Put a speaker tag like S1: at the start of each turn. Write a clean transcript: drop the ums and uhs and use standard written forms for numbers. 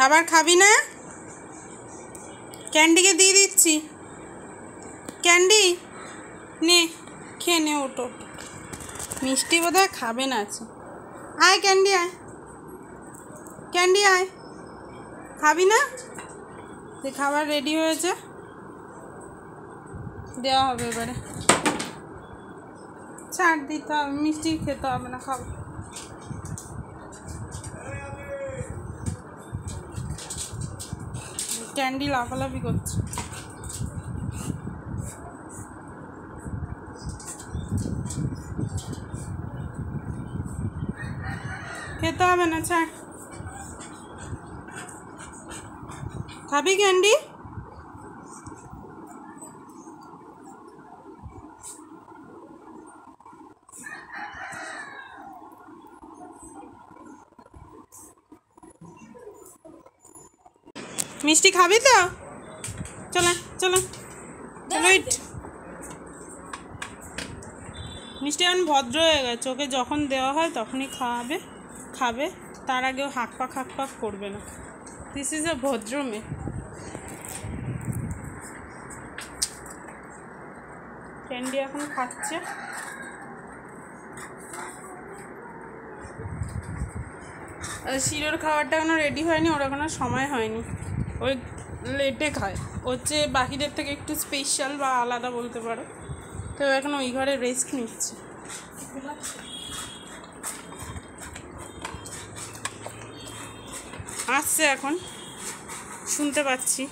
S1: খাবার খাবি না? ক্যান্ডিকে দিয়ে দিচ্ছি। ক্যান্ডি নে, খেয়ে নে। ওটো মিষ্টি বোধহয় খাবে না। আছে, আয় ক্যান্ডি আয়, ক্যান্ডি আয়। খাবি না? খাবার রেডি হয়েছে, দেওয়া হবে এবারে। ছাড় দিতে হবে, মিষ্টি খেতে হবে না, খাবো। ক্যান্ডি লাফালাফি করছে। খেতে হবে না, ছাড়। খাবি ক্যান্ডি? মিষ্টি খাবি তো? চলো চলো চলো। মিষ্টি এখন ভদ্র হয়ে গেছে, ওকে যখন দেওয়া হয় তখনই খাবে, তার আগেও হাঁক পাক করবে না। দিস ইজ এ ভদ্র মেয়ে। ক্যান্ডি এখন খাচ্ছে। শিরোর খাবারটা এখনো রেডি হয়নি, ওর এখনো সময় হয়নি, ওই লেটে খায়। হচ্ছে বাকিদের থেকে একটু স্পেশাল বা আলাদা বলতে পারো। তো এখন ওই ঘরে রেস্ট নিচ্ছে। আসছে এখন, শুনতে পাচ্ছি।